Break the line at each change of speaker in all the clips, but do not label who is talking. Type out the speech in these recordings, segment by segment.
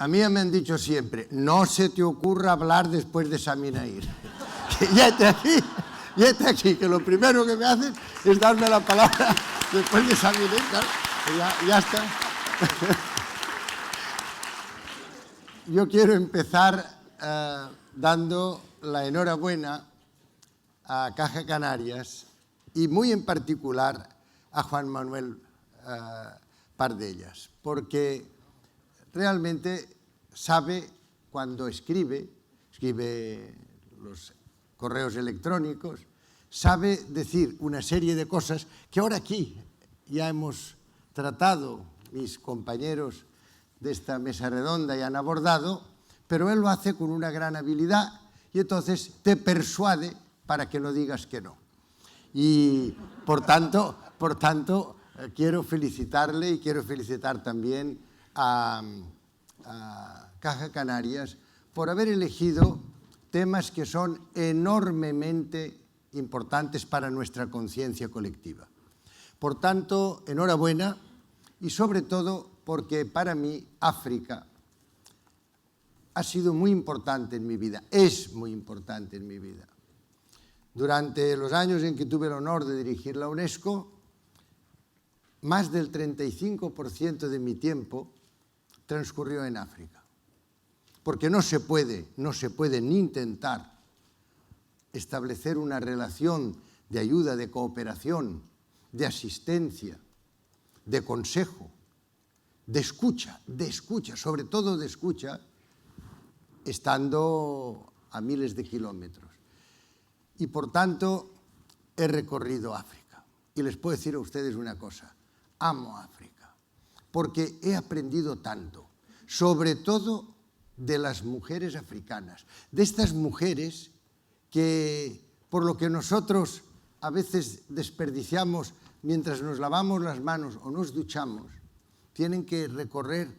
A mí me han dicho siempre, no se te ocurra hablar después de Sami Naïr. Y este aquí, que lo primero que me hacen es darme la palabra después de Sami Naïr, claro, ya está. Yo quiero empezar dando la enhorabuena a Caja Canarias y muy en particular a Juan Manuel Pardellas, porque realmente sabe cuando escribe los correos electrónicos, sabe decir una serie de cosas que ahora aquí ya hemos tratado, mis compañeros de esta mesa redonda ya han abordado, pero él lo hace con una gran habilidad y entonces te persuade para que no digas que no. Y por tanto, quiero felicitarle y quiero felicitar también a Caja Canarias por haber elegido temas que son enormemente importantes para nuestra conciencia colectiva. Por tanto, enhorabuena y sobre todo porque para mí África ha sido muy importante en mi vida, es muy importante en mi vida. Durante los años en que tuve el honor de dirigir la UNESCO, más del 35% de mi tiempo transcurrió en África. Porque no se puede ni intentar establecer una relación de ayuda, de cooperación, de asistencia, de consejo, de escucha, sobre todo de escucha, estando a miles de kilómetros. Y por tanto, he recorrido África. Y les puedo decir a ustedes una cosa, amo África, porque he aprendido tanto, sobre todo de las mujeres africanas, de estas mujeres que, por lo que nosotros a veces desperdiciamos mientras nos lavamos las manos o nos duchamos, tienen que recorrer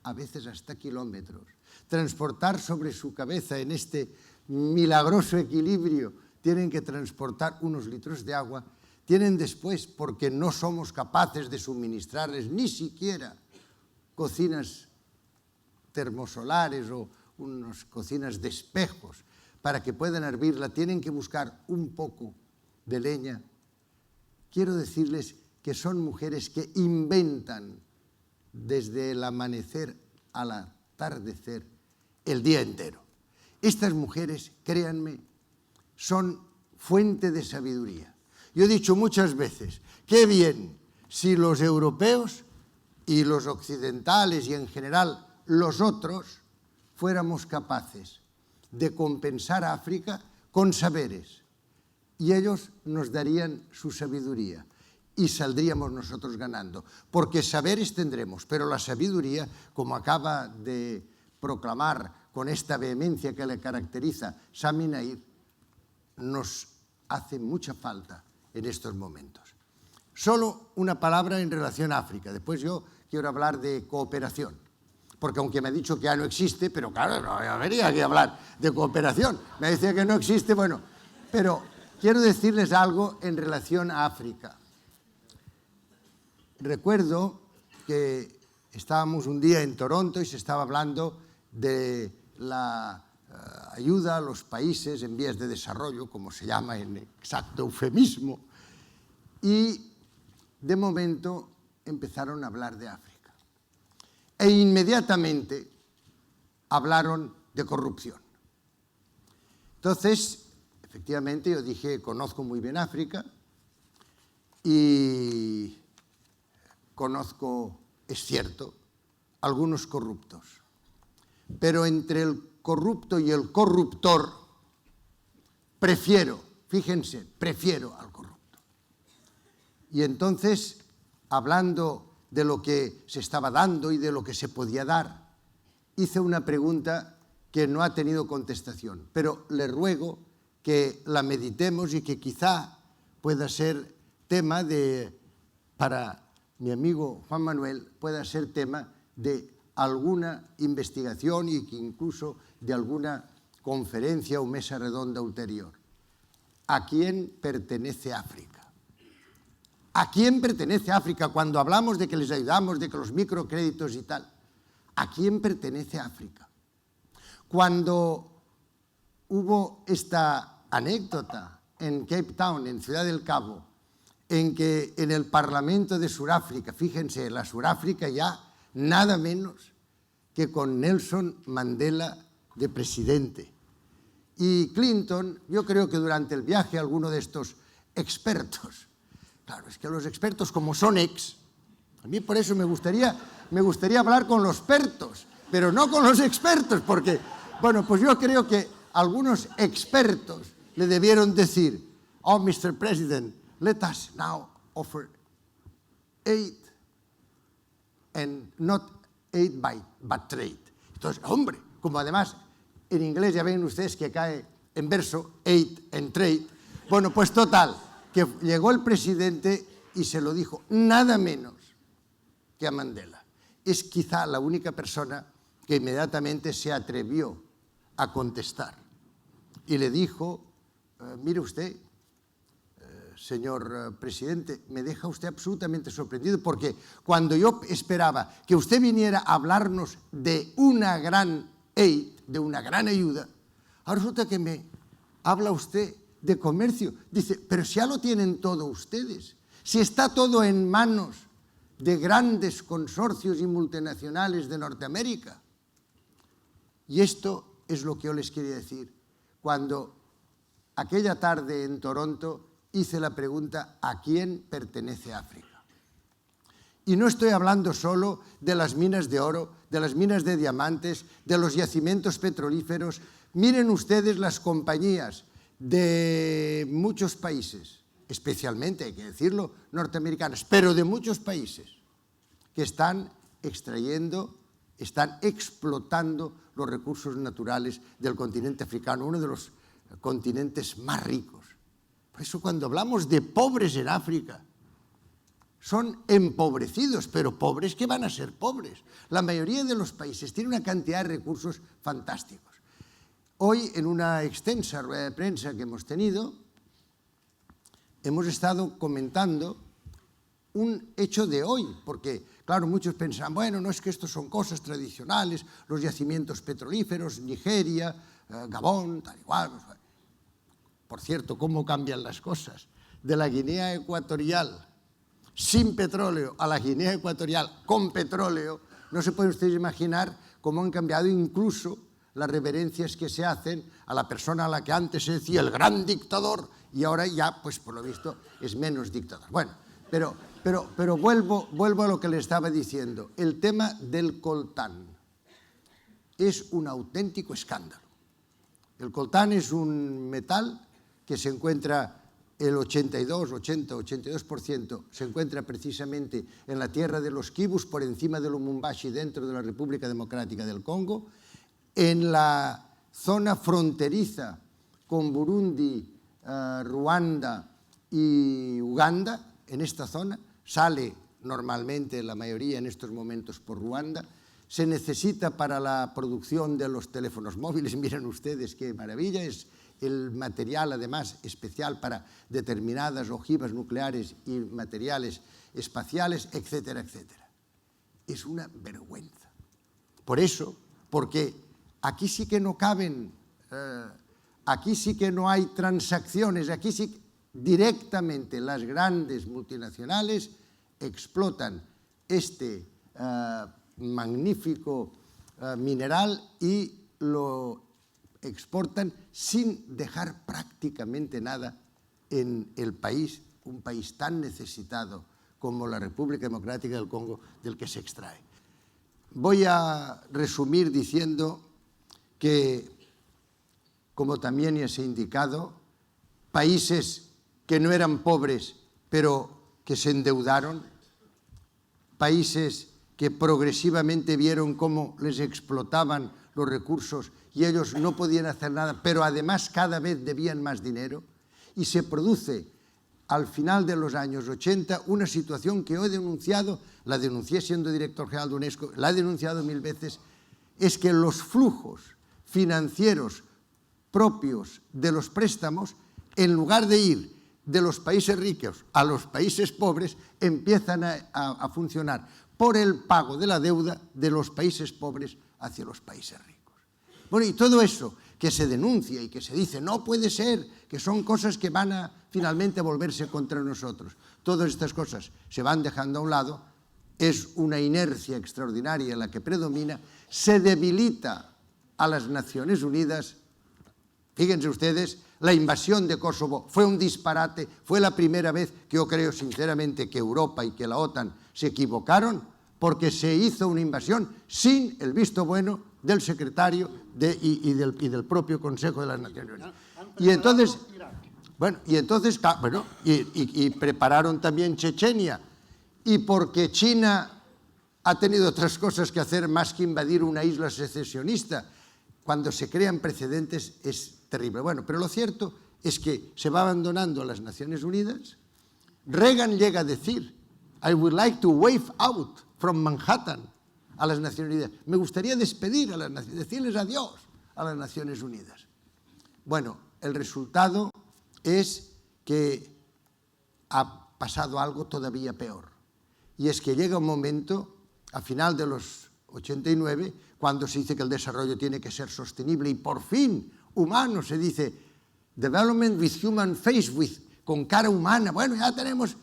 a veces hasta kilómetros, transportar sobre su cabeza en este milagroso equilibrio, tienen que transportar unos litros de agua, tienen después, porque no somos capaces de suministrarles ni siquiera cocinas termosolares o unas cocinas de espejos para que puedan hervirla, tienen que buscar un poco de leña. Quiero decirles que son mujeres que inventan desde el amanecer al atardecer el día entero. Estas mujeres, créanme, son fuente de sabiduría. Yo he dicho muchas veces, qué bien si los europeos y los occidentales y en general los otros fuéramos capaces de compensar a África con saberes y ellos nos darían su sabiduría y saldríamos nosotros ganando, porque saberes tendremos, pero la sabiduría, como acaba de proclamar con esta vehemencia que le caracteriza Sami Naïr, nos hace mucha falta en estos momentos. Solo una palabra en relación a África, después yo quiero hablar de cooperación, porque aunque me ha dicho que ya no existe, pero claro, no habría que hablar de cooperación, me decía que no existe, bueno, pero quiero decirles algo en relación a África. Recuerdo que estábamos un día en Toronto y se estaba hablando de la ayuda a los países en vías de desarrollo, como se llama en exacto eufemismo, y de momento empezaron a hablar de África. E inmediatamente hablaron de corrupción. Entonces, efectivamente, yo dije, conozco muy bien África y conozco, es cierto, algunos corruptos. Pero entre el corrupto y el corruptor, prefiero al corrupto. Y entonces, hablando de lo que se estaba dando y de lo que se podía dar, hice una pregunta que no ha tenido contestación, pero le ruego que la meditemos y que quizá pueda ser tema para mi amigo Juan Manuel, pueda ser tema de alguna investigación y que incluso de alguna conferencia o mesa redonda ulterior. ¿A quién pertenece África? ¿A quién pertenece África cuando hablamos de que les ayudamos, de que los microcréditos y tal? ¿A quién pertenece África? Cuando hubo esta anécdota en Cape Town, en Ciudad del Cabo, en que en el Parlamento de Sudáfrica, fíjense, la Sudáfrica ya nada menos que con Nelson Mandela de presidente. Y Clinton, yo creo que durante el viaje alguno de estos expertos, claro, es que los expertos como son a mí por eso me gustaría hablar con los expertos, pero no con los expertos, porque, bueno, pues yo creo que algunos expertos le debieron decir, oh, Mr. President, let us now offer aid, and not aid but trade. Entonces, hombre, como además en inglés ya ven ustedes que cae en verso, aid and trade, bueno, pues total, que llegó el presidente y se lo dijo nada menos que a Mandela. Es quizá la única persona que inmediatamente se atrevió a contestar. Y le dijo, mire usted, señor presidente, me deja usted absolutamente sorprendido porque cuando yo esperaba que usted viniera a hablarnos de una gran aid, de una gran ayuda, ahora resulta que me habla usted de comercio. Dice, pero si ya lo tienen todo ustedes, si está todo en manos de grandes consorcios y multinacionales de Norteamérica. Y esto es lo que yo les quería decir. Cuando aquella tarde en Toronto hice la pregunta, ¿a quién pertenece África? Y no estoy hablando solo de las minas de oro, de las minas de diamantes, de los yacimientos petrolíferos. Miren ustedes las compañías de muchos países, especialmente, hay que decirlo, norteamericanos, pero de muchos países que están extrayendo, están explotando los recursos naturales del continente africano, uno de los continentes más ricos. Por eso cuando hablamos de pobres en África, son empobrecidos, pero pobres que van a ser pobres. La mayoría de los países tienen una cantidad de recursos fantásticos. Hoy, en una extensa rueda de prensa que hemos tenido, hemos estado comentando un hecho de hoy, porque, claro, muchos pensan, bueno, no es que estos son cosas tradicionales, los yacimientos petrolíferos, Nigeria, Gabón, tal igual. Por cierto, cómo cambian las cosas. De la Guinea Ecuatorial sin petróleo a la Guinea Ecuatorial con petróleo, no se pueden ustedes imaginar cómo han cambiado incluso las reverencias que se hacen a la persona a la que antes se decía el gran dictador y ahora ya, pues por lo visto, es menos dictador. Bueno, pero vuelvo a lo que le estaba diciendo. El tema del coltán es un auténtico escándalo. El coltán es un metal que se encuentra el 82% se encuentra precisamente en la tierra de los Kibus, por encima de Lumumbashi, dentro de la República Democrática del Congo, en la zona fronteriza con Burundi, Ruanda y Uganda. En esta zona sale normalmente la mayoría en estos momentos por Ruanda. Se necesita para la producción de los teléfonos móviles, miren ustedes qué maravilla, es el material además especial para determinadas ojivas nucleares y materiales espaciales, etcétera, etcétera. Es una vergüenza. Por eso, porque aquí sí que no caben, aquí sí que no hay transacciones, aquí sí directamente las grandes multinacionales explotan este magnífico mineral y lo exportan sin dejar prácticamente nada en el país, un país tan necesitado como la República Democrática del Congo, del que se extrae. Voy a resumir diciendo que, como también ya se ha indicado, países que no eran pobres, pero que se endeudaron, países que progresivamente vieron cómo les explotaban los recursos y ellos no podían hacer nada, pero además cada vez debían más dinero, y se produce al final de los años 80 una situación que yo he denunciado, la denuncié siendo director general de UNESCO, la he denunciado 1000 veces, es que los flujos financieros propios de los préstamos, en lugar de ir de los países ricos a los países pobres, empiezan a funcionar por el pago de la deuda de los países pobres hacia los países ricos. Bueno, y todo eso que se denuncia y que se dice no puede ser, que son cosas que van a finalmente volverse contra nosotros. Todas estas cosas se van dejando a un lado, es una inercia extraordinaria la que predomina, se debilita a las Naciones Unidas. Fíjense ustedes, la invasión de Kosovo fue un disparate, fue la primera vez que yo creo sinceramente que Europa y que la OTAN se equivocaron, porque se hizo una invasión sin el visto bueno del secretario y del propio Consejo de las Naciones Unidas. Y entonces, prepararon también Chechenia, y porque China ha tenido otras cosas que hacer más que invadir una isla secesionista, cuando se crean precedentes es terrible. Bueno, pero lo cierto es que se va abandonando a las Naciones Unidas. Reagan llega a decir, I would like to wave out from Manhattan a las Naciones Unidas. Me gustaría despedir a las Naciones, decirles adiós a las Naciones Unidas. Bueno, el resultado es que ha pasado algo todavía peor. Y es que llega un momento, a final de los 89, cuando se dice que el desarrollo tiene que ser sostenible y por fin humano, se dice development with human face, con cara humana. Bueno, ya tenemos.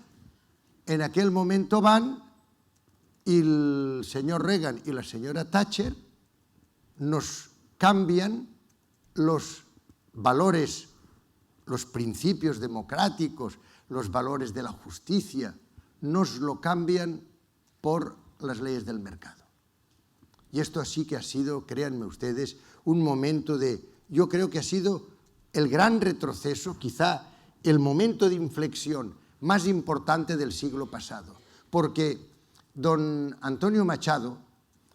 En aquel momento van y el señor Reagan y la señora Thatcher nos cambian los valores, los principios democráticos, los valores de la justicia, nos lo cambian por las leyes del mercado. Y esto así que ha sido, créanme ustedes, un momento yo creo que ha sido el gran retroceso, quizá el momento de inflexión más importante del siglo pasado. Porque don Antonio Machado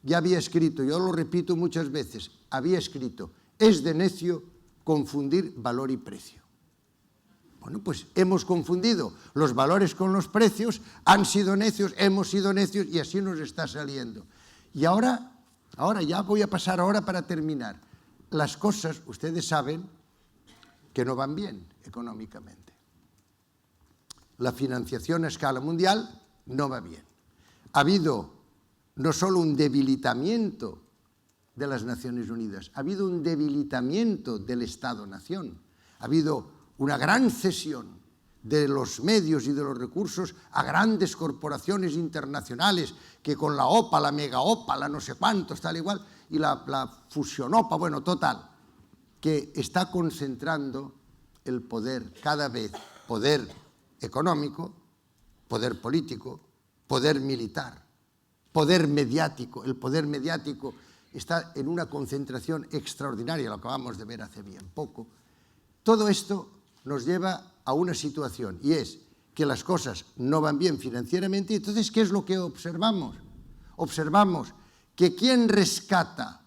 ya había escrito, yo lo repito muchas veces, había escrito, es de necio confundir valor y precio. Bueno, pues hemos confundido los valores con los precios, han sido necios, hemos sido necios y así nos está saliendo. Y ahora ya voy a pasar ahora para terminar. Las cosas, ustedes saben, que no van bien económicamente. La financiación a escala mundial no va bien. Ha habido no solo un debilitamiento de las Naciones Unidas, ha habido un debilitamiento del Estado-nación, ha habido una gran cesión de los medios y de los recursos a grandes corporaciones internacionales que con la OPA, la mega OPA, la no sé cuántos, tal igual, y la fusión OPA, bueno, total, que está concentrando el poder cada vez, poder económico, poder político, poder militar, poder mediático. El poder mediático está en una concentración extraordinaria, lo acabamos de ver hace bien poco. Todo esto nos lleva a una situación, y es que las cosas no van bien financieramente. Entonces, ¿qué es lo que observamos? Observamos que ¿quién rescata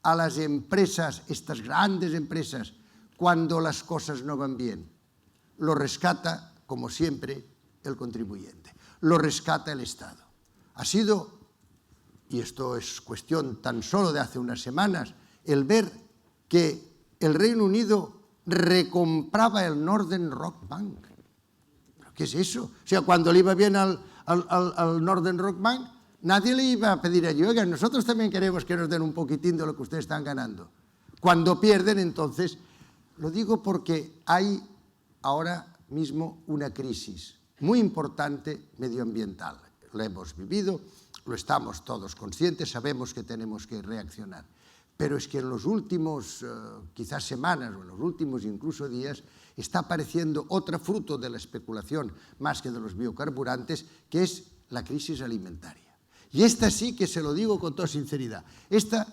a las empresas, estas grandes empresas, cuando las cosas no van bien? Lo rescata, como siempre, el contribuyente. Lo rescata el Estado. Ha sido, y esto es cuestión tan solo de hace unas semanas, el ver que el Reino Unido recompraba el Northern Rock Bank. ¿Qué es eso? O sea, cuando le iba bien al Northern Rock Bank, nadie le iba a pedir allí, oigan, nosotros también queremos que nos den un poquitín de lo que ustedes están ganando. Cuando pierden, entonces, lo digo porque hay ahora mismo una crisis muy importante medioambiental. Lo hemos vivido, lo estamos todos conscientes, sabemos que tenemos que reaccionar. Pero es que en los últimos, quizás semanas, o en los últimos incluso días, está apareciendo otro fruto de la especulación, más que de los biocarburantes, que es la crisis alimentaria. Y esta sí que se lo digo con toda sinceridad. Esta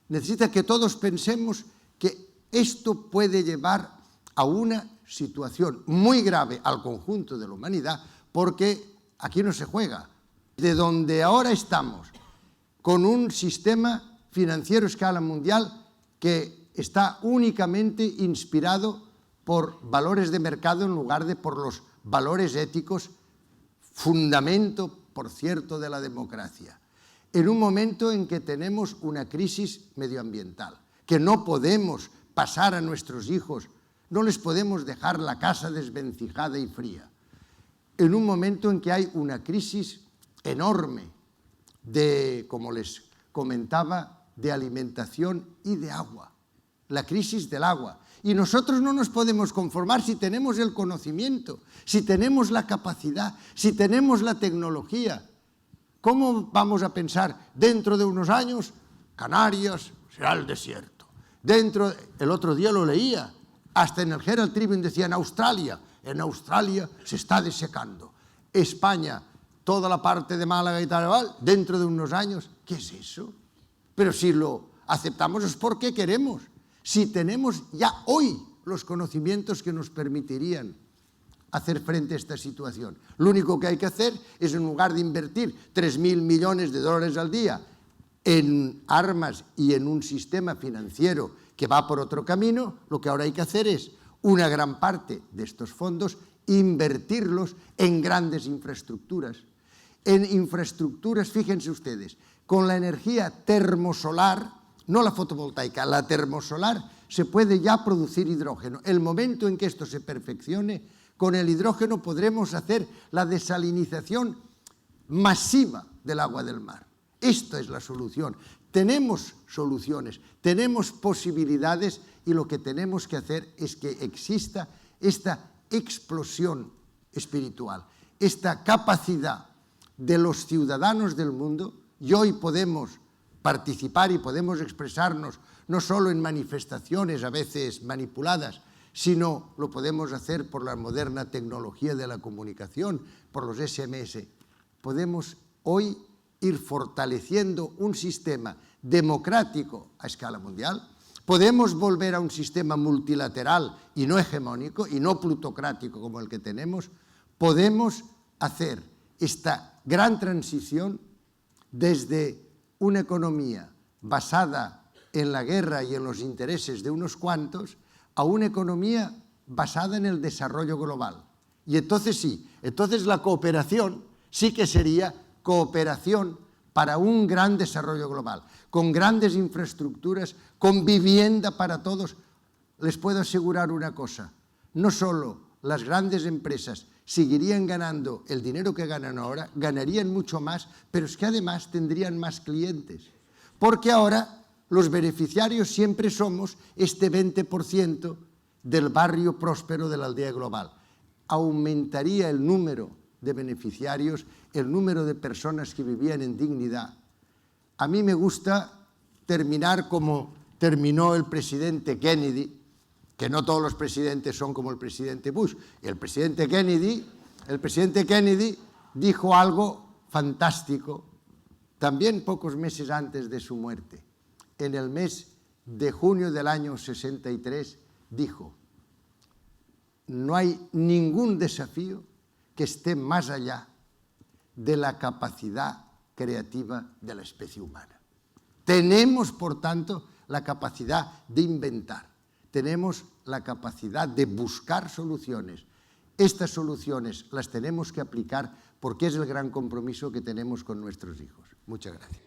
necesita que todos pensemos que esto puede llevar a una situación muy grave al conjunto de la humanidad, porque aquí no se juega. De donde ahora estamos, con un sistema financiero a escala mundial que está únicamente inspirado por valores de mercado en lugar de por los valores éticos, fundamento, por cierto, de la democracia. En un momento en que tenemos una crisis medioambiental, que no podemos pasar a nuestros hijos, no les podemos dejar la casa desvencijada y fría. En un momento en que hay una crisis enorme como les comentaba, de alimentación y de agua, la crisis del agua. Y nosotros no nos podemos conformar si tenemos el conocimiento, si tenemos la capacidad, si tenemos la tecnología. ¿Cómo vamos a pensar dentro de unos años Canarias será el desierto? El otro día lo leía, hasta en el Herald Tribune decía en Australia se está desecando. España, toda la parte de Málaga y tal, dentro de unos años, ¿qué es eso? Pero si lo aceptamos es porque queremos. Si tenemos ya hoy los conocimientos que nos permitirían hacer frente a esta situación. Lo único que hay que hacer es, en lugar de invertir 3.000 millones de dólares al día en armas y en un sistema financiero que va por otro camino, lo que ahora hay que hacer es, una gran parte de estos fondos, invertirlos en grandes infraestructuras. En infraestructuras, fíjense ustedes, con la energía termosolar, no la fotovoltaica, la termosolar, se puede ya producir hidrógeno. El momento en que esto se perfeccione, con el hidrógeno podremos hacer la desalinización masiva del agua del mar. Esta es la solución. Tenemos soluciones, tenemos posibilidades y lo que tenemos que hacer es que exista esta explosión espiritual, esta capacidad de los ciudadanos del mundo, y hoy podemos participar y podemos expresarnos no solo en manifestaciones a veces manipuladas, sino lo podemos hacer por la moderna tecnología de la comunicación, por los SMS. Podemos hoy ir fortaleciendo un sistema democrático a escala mundial, podemos volver a un sistema multilateral y no hegemónico y no plutocrático como el que tenemos, podemos hacer esta gran transición desde una economía basada en la guerra y en los intereses de unos cuantos a una economía basada en el desarrollo global. Y entonces sí, entonces la cooperación sí que sería cooperación para un gran desarrollo global, con grandes infraestructuras, con vivienda para todos. Les puedo asegurar una cosa, no solo las grandes empresas seguirían ganando el dinero que ganan ahora, ganarían mucho más, pero es que además tendrían más clientes, porque ahora los beneficiarios siempre somos este 20% del barrio próspero de la aldea global. Aumentaría el número de beneficiarios, el número de personas que vivían en dignidad. A mí me gusta terminar como terminó el presidente Kennedy, que no todos los presidentes son como el presidente Bush. El presidente Kennedy dijo algo fantástico, también pocos meses antes de su muerte. En el mes de junio del año 63 dijo: no hay ningún desafío que esté más allá de la capacidad creativa de la especie humana. Tenemos, por tanto, la capacidad de inventar, tenemos la capacidad de buscar soluciones. Estas soluciones las tenemos que aplicar porque es el gran compromiso que tenemos con nuestros hijos. Muchas gracias.